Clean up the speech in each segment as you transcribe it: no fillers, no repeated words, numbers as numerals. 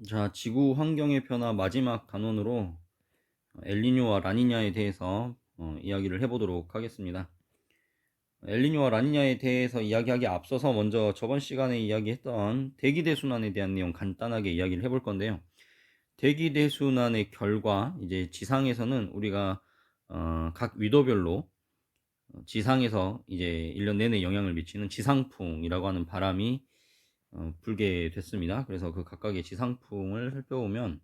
자, 지구 환경의 변화 마지막 단원으로 엘니뇨와 라니냐에 대해서 이야기를 해보도록 하겠습니다. 엘니뇨와 라니냐에 대해서 이야기하기 앞서서 먼저 저번 시간에 이야기했던 대기대순환에 대한 내용 간단하게 이야기를 해볼 건데요. 대기대순환의 결과, 이제 지상에서는 우리가 각 위도별로 지상에서 이제 1년 내내 영향을 미치는 지상풍이라고 하는 바람이 불게 됐습니다. 그래서 그 각각의 지상풍을 살펴보면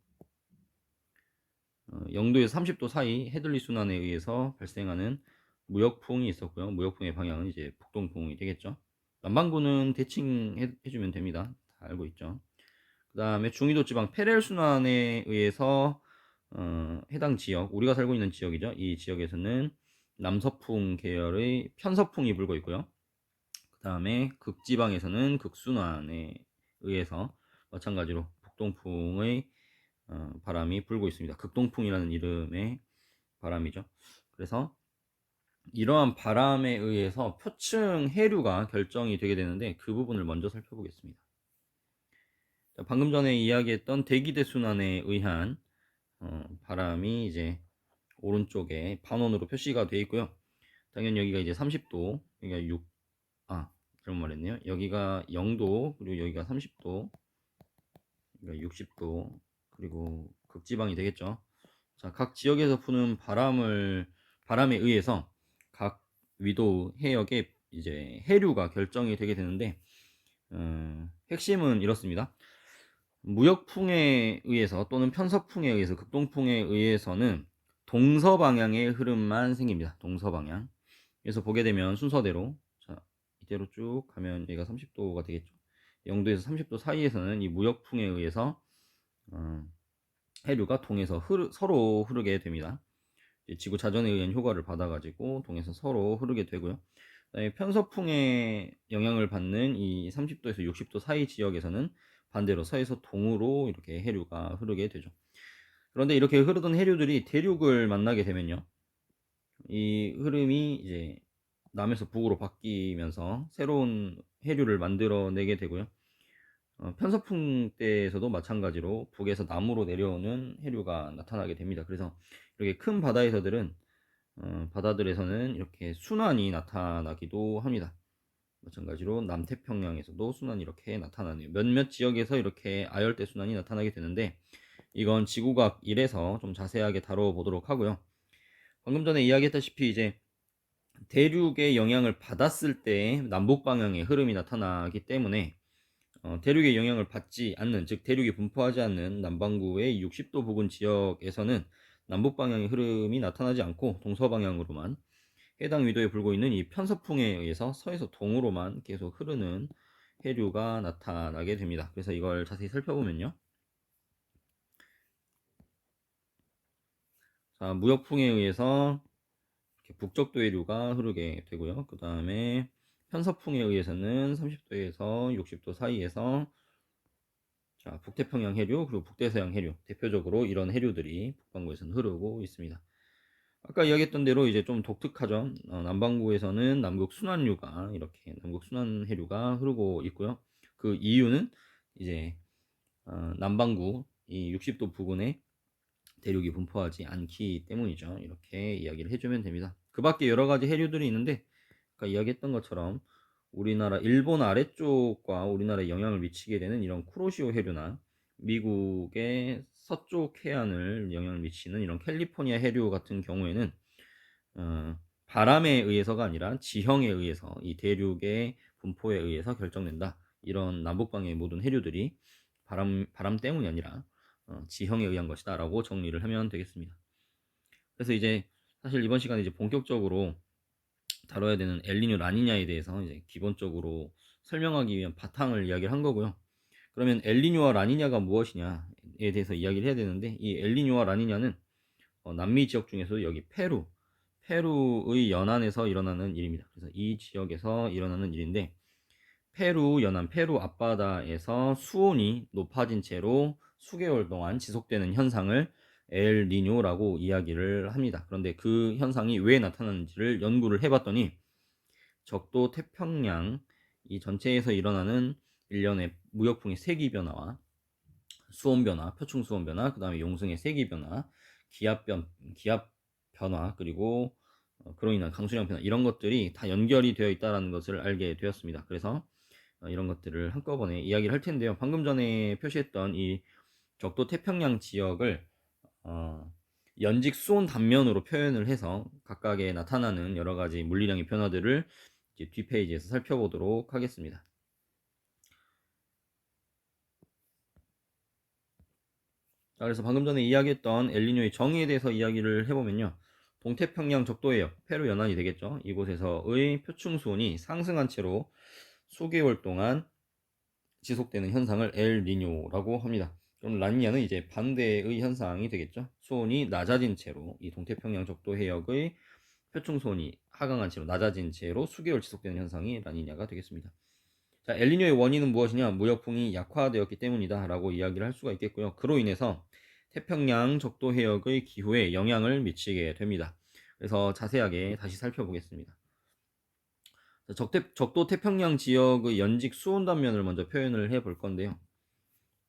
0도에서 30도 사이 헤들리 순환에 의해서 발생하는 무역풍이 있었고요. 무역풍의 방향은 이제 북동풍이 되겠죠. 남반구는 대칭 해주면 됩니다. 다 알고 있죠. 그 다음에 중위도 지방 페렐 순환에 의해서 해당 지역, 우리가 살고 있는 지역이죠. 이 지역에서는 남서풍 계열의 편서풍이 불고 있고요. 그 다음에 극지방에서는 극순환에 의해서 마찬가지로 북동풍의 바람이 불고 있습니다. 극동풍이라는 이름의 바람이죠. 그래서 이러한 바람에 의해서 표층 해류가 결정이 되게 되는데 그 부분을 먼저 살펴보겠습니다. 방금 전에 이야기했던 대기대순환에 의한 바람이 이제 오른쪽에 반원으로 표시가 되어 있고요. 당연히 여기가 이제 30도, 여기가 잘못 말했네요. 여기가 0도, 그리고 여기가 30도, 여기가 60도, 그리고 극지방이 되겠죠. 자, 각 지역에서 부는 바람에 의해서 각 위도 해역의 이제 해류가 결정이 되게 되는데, 핵심은 이렇습니다. 무역풍에 의해서 또는 편서풍에 의해서 극동풍에 의해서는 동서방향의 흐름만 생깁니다. 동서방향. 그래서 보게 되면 순서대로, 자, 이대로 쭉 가면 여기가 30도가 되겠죠. 0도에서 30도 사이에서는 이 무역풍에 의해서 해류가 동에서 서로 흐르게 됩니다. 지구 자전에 의한 효과를 받아가지고 동에서 서로 흐르게 되고요. 그다음에 편서풍의 영향을 받는 이 30도에서 60도 사이 지역에서는 반대로 서에서 동으로 이렇게 해류가 흐르게 되죠. 그런데 이렇게 흐르던 해류들이 대륙을 만나게 되면요, 이 흐름이 이제 남에서 북으로 바뀌면서 새로운 해류를 만들어내게 되고요. 편서풍 때에서도 마찬가지로 북에서 남으로 내려오는 해류가 나타나게 됩니다. 그래서 이렇게 큰 바다들에서는 이렇게 순환이 나타나기도 합니다. 마찬가지로 남태평양에서도 순환이 이렇게 나타나네요. 몇몇 지역에서 이렇게 아열대 순환이 나타나게 되는데 이건 지구과학 1에서 좀 자세하게 다뤄보도록 하고요. 방금 전에 이야기했다시피 이제 대륙의 영향을 받았을 때 남북 방향의 흐름이 나타나기 때문에 대륙의 영향을 받지 않는, 즉 대륙이 분포하지 않는 남반구의 60도 부근 지역에서는 남북 방향의 흐름이 나타나지 않고 동서방향으로만, 해당 위도에 불고 있는 이 편서풍에 의해서 서에서 동으로만 계속 흐르는 해류가 나타나게 됩니다. 그래서 이걸 자세히 살펴보면요, 자, 무역풍에 의해서 이렇게 북적도 해류가 흐르게 되고요. 그 다음에 편서풍에 의해서는 30도에서 60도 사이에서, 자, 북태평양 해류, 그리고 북대서양 해류, 대표적으로 이런 해류들이 북반구에서는 흐르고 있습니다. 아까 이야기했던 대로 이제 좀 독특하죠. 남반구에서는 남극 순환류가, 이렇게 남극 순환 해류가 흐르고 있고요. 그 이유는 이제 남반구 이 60도 부근에 대륙이 분포하지 않기 때문이죠. 이렇게 이야기를 해주면 됩니다. 그 밖에 여러 가지 해류들이 있는데 아까 이야기했던 것처럼 우리나라 일본 아래쪽과 우리나라에 영향을 미치게 되는 이런 쿠로시오 해류나 미국의 서쪽 해안을 영향을 미치는 이런 캘리포니아 해류 같은 경우에는 바람에 의해서가 아니라 지형에 의해서, 이 대륙의 분포에 의해서 결정된다. 이런 남북방의 모든 해류들이 바람 때문이 아니라 지형에 의한 것이다 라고 정리를 하면 되겠습니다. 그래서 이제 사실 이번 시간에 이제 본격적으로 다뤄야 되는 엘니뇨 라니냐에 대해서 이제 기본적으로 설명하기 위한 바탕을 이야기를 한 거고요. 그러면 엘니뇨와 라니냐가 무엇이냐에 대해서 이야기를 해야 되는데, 이 엘니뇨와 라니냐는 남미 지역 중에서 여기 페루의 연안에서 일어나는 일입니다. 그래서 이 지역에서 일어나는 일인데, 페루 연안, 페루 앞바다에서 수온이 높아진 채로 수개월 동안 지속되는 현상을 엘니뇨라고 이야기를 합니다. 그런데 그 현상이 왜 나타나는지를 연구를 해봤더니 적도 태평양 이 전체에서 일어나는 일련의 무역풍의 세기 변화와 수온 변화, 표층 수온 변화, 그 다음에 용승의 세기 변화, 기압 변화, 그리고 그로 인한 강수량 변화, 이런 것들이 다 연결이 되어 있다는 것을 알게 되었습니다. 그래서 이런 것들을 한꺼번에 이야기를 할 텐데요. 방금 전에 표시했던 이 적도 태평양 지역을 연직 수온 단면으로 표현을 해서 각각에 나타나는 여러 가지 물리량의 변화들을 이제 뒷페이지에서 살펴보도록 하겠습니다. 자, 그래서 방금 전에 이야기했던 엘니뇨의 정의에 대해서 이야기를 해보면요. 동태평양 적도해역, 페루 연안이 되겠죠. 이곳에서의 표층 수온이 상승한 채로 수개월 동안 지속되는 현상을 엘니뇨라고 합니다. 그럼 라니냐는 이제 반대의 현상이 되겠죠. 수온이 낮아진 채로 이 동태평양 적도 해역의 표층 수온이 하강한 채로 낮아진 채로 수개월 지속되는 현상이 라니냐가 되겠습니다. 자, 엘니뇨의 원인은 무엇이냐? 무역풍이 약화되었기 때문이다 라고 이야기를 할 수가 있겠고요. 그로 인해서 태평양 적도 해역의 기후에 영향을 미치게 됩니다. 그래서 자세하게 다시 살펴보겠습니다. 적도 태평양 지역의 연직 수온 단면을 먼저 표현을 해 볼 건데요.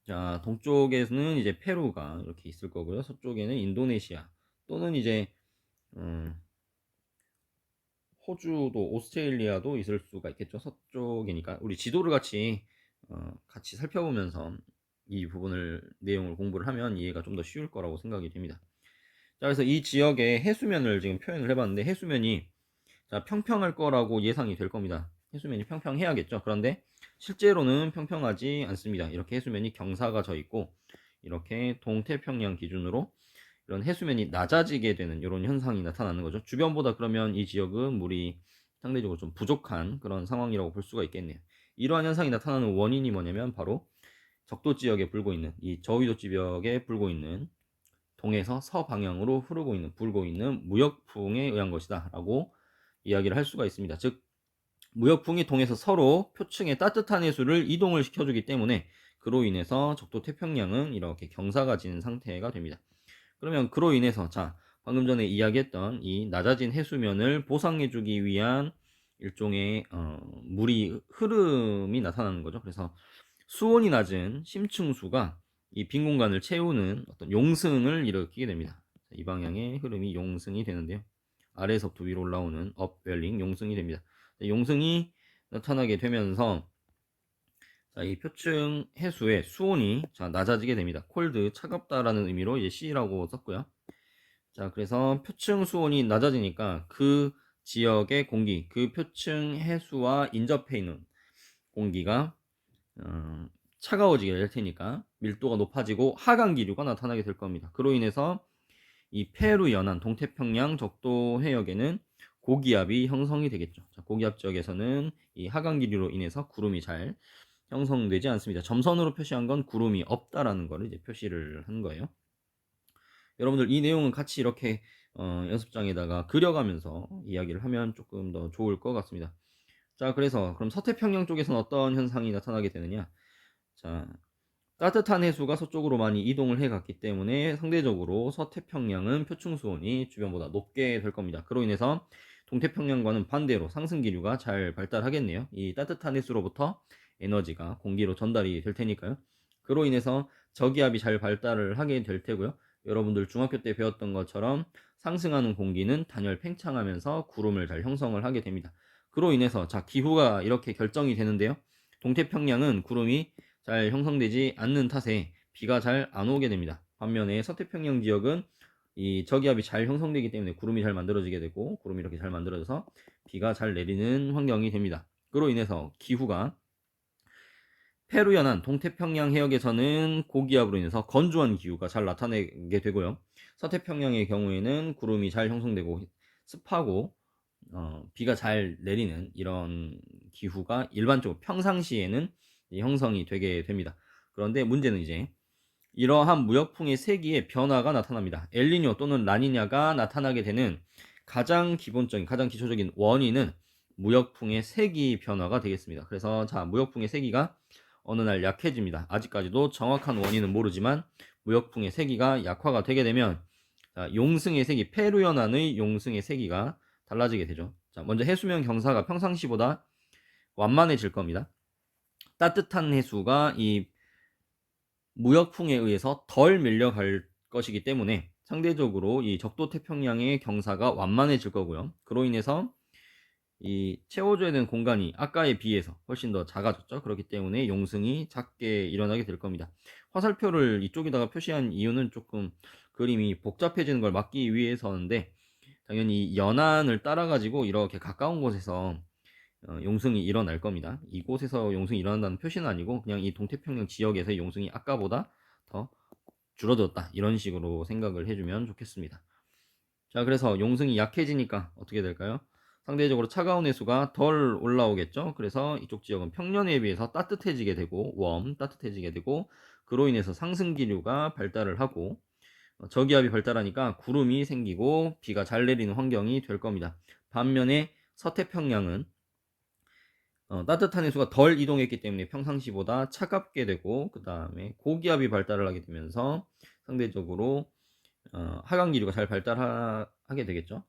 자, 동쪽에는 이제 페루가 이렇게 있을 거고요. 서쪽에는 인도네시아 또는 이제 호주도 오스트레일리아도 있을 수가 있겠죠. 서쪽이니까 우리 지도를 같이 살펴보면서 이 부분을 내용을 공부를 하면 이해가 좀 더 쉬울 거라고 생각이 됩니다. 자, 그래서 이 지역의 해수면을 지금 표현을 해봤는데 해수면이 자, 평평할 거라고 예상이 될 겁니다. 해수면이 평평해야겠죠. 그런데 실제로는 평평하지 않습니다. 이렇게 해수면이 경사가 져 있고 이렇게 동태평양 기준으로 이런 해수면이 낮아지게 되는 이런 현상이 나타나는 거죠. 주변보다 그러면 이 지역은 물이 상대적으로 좀 부족한 그런 상황이라고 볼 수가 있겠네요. 이러한 현상이 나타나는 원인이 뭐냐면 바로 적도 지역에 불고 있는 이 저위도 지역에 불고 있는 동에서 서방향으로 불고 있는 무역풍에 의한 것이다 라고 이야기를 할 수가 있습니다. 즉 무역풍이 동에서 서로 표층의 따뜻한 해수를 이동을 시켜주기 때문에 그로 인해서 적도 태평양은 이렇게 경사가 지는 상태가 됩니다. 그러면 그로 인해서 자 방금 전에 이야기했던 이 낮아진 해수면을 보상해주기 위한 일종의 물이 흐름이 나타나는 거죠. 그래서 수온이 낮은 심층수가 이 빈 공간을 채우는 어떤 용승을 일으키게 됩니다. 이 방향의 흐름이 용승이 되는데요. 아래에서부터 위로 올라오는 업웰링 용승이 됩니다. 용승이 나타나게 되면서 자, 이 표층 해수의 수온이 낮아지게 됩니다. 콜드 차갑다라는 의미로 이제 C라고 썼고요. 자, 그래서 표층 수온이 낮아지니까 그 지역의 공기, 그 표층 해수와 인접해 있는 공기가 차가워지게 될 테니까 밀도가 높아지고 하강 기류가 나타나게 될 겁니다. 그로 인해서 이 페루 연안 동태평양 적도 해역에는 고기압이 형성이 되겠죠. 자, 고기압 지역에서는 이 하강 기류로 인해서 구름이 잘 형성되지 않습니다. 점선으로 표시한 건 구름이 없다라는 거를 이제 표시를 한 거예요. 여러분들 이 내용은 같이 이렇게 연습장에다가 그려가면서 이야기를 하면 조금 더 좋을 것 같습니다. 자, 그래서 그럼 서태평양 쪽에서는 어떤 현상이 나타나게 되느냐? 자, 따뜻한 해수가 서쪽으로 많이 이동을 해갔기 때문에 상대적으로 서태평양은 표층 수온이 주변보다 높게 될 겁니다. 그로 인해서 동태평양과는 반대로 상승 기류가 잘 발달하겠네요. 이 따뜻한 해수로부터 에너지가 공기로 전달이 될 테니까요. 그로 인해서 저기압이 잘 발달을 하게 될 테고요. 여러분들 중학교 때 배웠던 것처럼 상승하는 공기는 단열 팽창하면서 구름을 잘 형성을 하게 됩니다. 그로 인해서 자, 기후가 이렇게 결정이 되는데요. 동태평양은 구름이 잘 형성되지 않는 탓에 비가 잘 안 오게 됩니다. 반면에 서태평양 지역은 이 저기압이 잘 형성되기 때문에 구름이 잘 만들어지게 되고 구름이 이렇게 잘 만들어져서 비가 잘 내리는 환경이 됩니다. 그로 인해서 기후가 페루 연안 동태평양 해역에서는 고기압으로 인해서 건조한 기후가 잘 나타나게 되고요. 서태평양의 경우에는 구름이 잘 형성되고 습하고 비가 잘 내리는 이런 기후가 일반적으로 평상시에는 형성이 되게 됩니다. 그런데 문제는 이제 이러한 무역풍의 세기에 변화가 나타납니다. 엘니뇨 또는 라니냐가 나타나게 되는 가장 기본적인, 가장 기초적인 원인은 무역풍의 세기 변화가 되겠습니다. 그래서 자, 무역풍의 세기가 어느 날 약해집니다. 아직까지도 정확한 원인은 모르지만 무역풍의 세기가 약화가 되게 되면 자, 용승의 세기, 페루 연안의 용승의 세기가 달라지게 되죠. 자, 먼저 해수면 경사가 평상시보다 완만해질 겁니다. 따뜻한 해수가 이 무역풍에 의해서 덜 밀려갈 것이기 때문에 상대적으로 이 적도 태평양의 경사가 완만해질 거고요. 그로 인해서 이 채워줘야 되는 공간이 아까에 비해서 훨씬 더 작아졌죠. 그렇기 때문에 용승이 작게 일어나게 될 겁니다. 화살표를 이쪽에다가 표시한 이유는 조금 그림이 복잡해지는 걸 막기 위해서인데, 당연히 연안을 따라 가지고 이렇게 가까운 곳에서 용승이 일어날 겁니다. 이곳에서 용승이 일어난다는 표시는 아니고 그냥 이 동태평양 지역에서 용승이 아까보다 더 줄어들었다, 이런 식으로 생각을 해주면 좋겠습니다. 자, 그래서 용승이 약해지니까 어떻게 될까요? 상대적으로 차가운 해수가 덜 올라오겠죠. 그래서 이쪽 지역은 평년에 비해서 따뜻해지게 되고, 따뜻해지게 되고, 그로 인해서 상승 기류가 발달을 하고, 저기압이 발달하니까 구름이 생기고 비가 잘 내리는 환경이 될 겁니다. 반면에 서태평양은 따뜻한 해수가 덜 이동했기 때문에 평상시보다 차갑게 되고, 그 다음에 고기압이 발달을 하게 되면서 상대적으로 하강 기류가 잘 발달하게 되겠죠.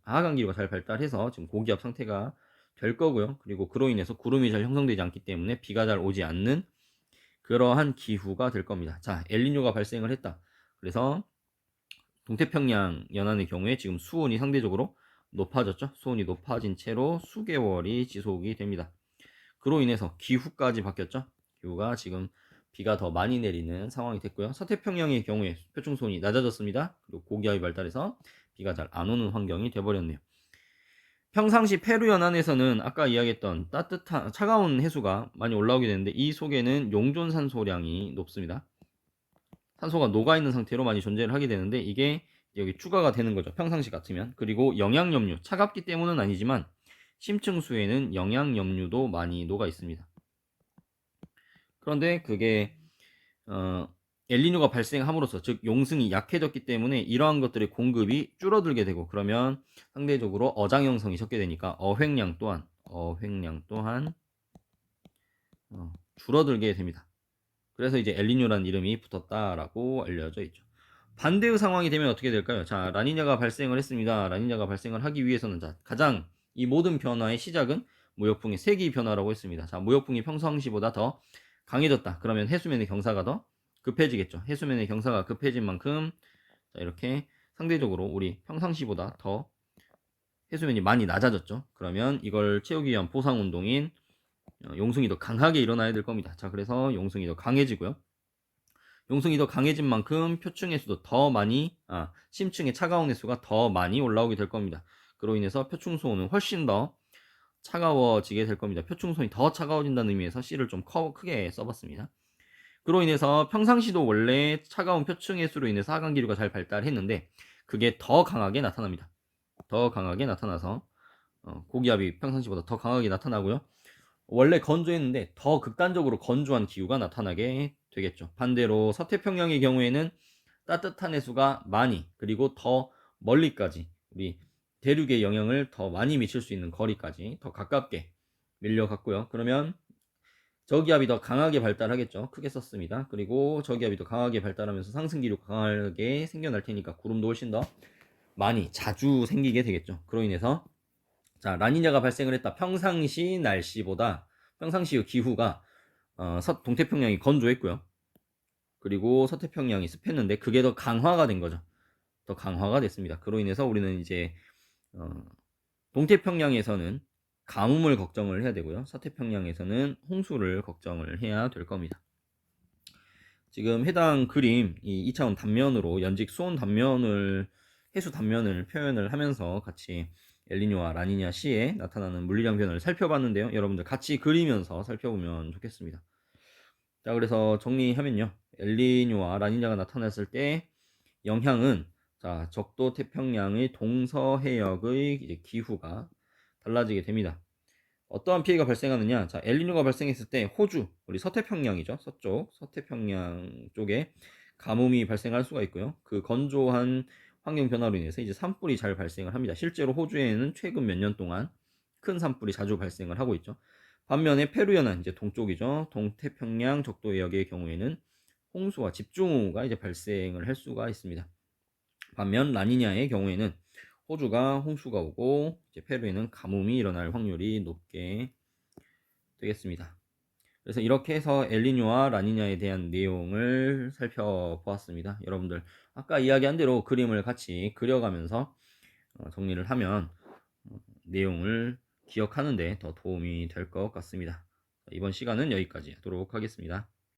하강 기류가 잘 발달해서 지금 고기압 상태가 될 거고요. 그리고 그로 인해서 구름이 잘 형성되지 않기 때문에 비가 잘 오지 않는 그러한 기후가 될 겁니다. 자, 엘니뇨가 발생을 했다. 그래서 동태평양 연안의 경우에 지금 수온이 상대적으로 높아졌죠. 수온이 높아진 채로 수개월이 지속이 됩니다. 그로 인해서 기후까지 바뀌었죠. 기후가 지금 비가 더 많이 내리는 상황이 됐고요. 서태평양의 경우에 표충수온이 낮아졌습니다. 그리고 고기압이 발달해서 비가 잘 안 오는 환경이 돼버렸네요. 평상시 페루 연안에서는 아까 이야기했던 따뜻한 차가운 해수가 많이 올라오게 되는데, 이 속에는 용존 산소량이 높습니다. 산소가 녹아있는 상태로 많이 존재를 하게 되는데, 이게 여기 추가가 되는 거죠. 평상시 같으면. 그리고 영양염류, 차갑기 때문은 아니지만 심층수에는 영양염류도 많이 녹아 있습니다. 그런데 그게 엘니뇨가 발생함으로써, 즉 용승이 약해졌기 때문에 이러한 것들의 공급이 줄어들게 되고, 그러면 상대적으로 어장 형성이 적게 되니까 어획량 또한 줄어들게 됩니다. 그래서 이제 엘니뇨라는 이름이 붙었다라고 알려져 있죠. 반대의 상황이 되면 어떻게 될까요? 자, 라니냐가 발생을 했습니다. 라니냐가 발생을 하기 위해서는, 자, 가장 이 모든 변화의 시작은 무역풍의 세기 변화라고 했습니다. 자, 무역풍이 평상시보다 더 강해졌다. 그러면 해수면의 경사가 더 급해지겠죠. 해수면의 경사가 급해진 만큼, 자, 이렇게 상대적으로 우리 평상시보다 더 해수면이 많이 낮아졌죠. 그러면 이걸 채우기 위한 보상 운동인 용승이 더 강하게 일어나야 될 겁니다. 자, 그래서 용승이 더 강해지고요. 용승이 더 강해진 만큼 표층 해수도 더 많이, 심층의 차가운 해수가 더 많이 올라오게 될 겁니다. 그로 인해서 표충수온은 훨씬 더 차가워지게 될 겁니다. 표충수온이 더 차가워진다는 의미에서 C를 좀 크게 써봤습니다. 그로 인해서 평상시도 원래 차가운 표층 해수로 인해서 하강 기류가 잘 발달했는데, 그게 더 강하게 나타납니다. 더 강하게 나타나서 고기압이 평상시보다 더 강하게 나타나고요. 원래 건조했는데 더 극단적으로 건조한 기후가 나타나게 되겠죠. 반대로 서태평양의 경우에는 따뜻한 해수가 많이, 그리고 더 멀리까지, 우리 대륙의 영향을 더 많이 미칠 수 있는 거리까지 더 가깝게 밀려갔고요. 그러면 저기압이 더 강하게 발달하겠죠. 크게 썼습니다. 그리고 저기압이 더 강하게 발달하면서 상승기류가 강하게 생겨날 테니까 구름도 훨씬 더 많이 자주 생기게 되겠죠. 그로 인해서, 자, 라니냐가 발생을 했다. 평상시 날씨보다, 평상시의 기후가 동태평양이 건조했고요. 그리고 서태평양이 습했는데 그게 더 강화가 된 거죠. 더 강화가 됐습니다. 그로 인해서 우리는 이제 동태평양에서는 가뭄을 걱정을 해야 되고요. 서태평양에서는 홍수를 걱정을 해야 될 겁니다. 지금 해당 그림, 이 2차원 단면으로 연직 수온 단면을, 해수 단면을 표현을 하면서 같이 엘니뇨와 라니냐 시에 나타나는 물리량 변화를 살펴봤는데요. 여러분들 같이 그리면서 살펴보면 좋겠습니다. 자, 그래서 정리하면요. 엘니뇨와 라니냐가 나타났을 때 영향은, 자, 적도 태평양의 동서해역의 이제 기후가 달라지게 됩니다. 어떠한 피해가 발생하느냐? 자, 엘니뇨가 발생했을 때 호주, 우리 서태평양이죠. 서쪽, 서태평양 쪽에 가뭄이 발생할 수가 있고요. 그 건조한 환경 변화로 인해서 이제 산불이 잘 발생을 합니다. 실제로 호주에는 최근 몇 년 동안 큰 산불이 자주 발생을 하고 있죠. 반면에 페루 연안, 이제 동쪽이죠. 동태평양 적도 해역의 경우에는 홍수와 집중호우가 이제 발생을 할 수가 있습니다. 반면 라니냐의 경우에는 호주가 홍수가 오고, 이제 페루에는 가뭄이 일어날 확률이 높게 되겠습니다. 그래서 이렇게 해서 엘니뇨와 라니냐에 대한 내용을 살펴보았습니다. 여러분들 아까 이야기한 대로 그림을 같이 그려가면서 정리를 하면 내용을 기억하는 데 더 도움이 될 것 같습니다. 이번 시간은 여기까지 하도록 하겠습니다.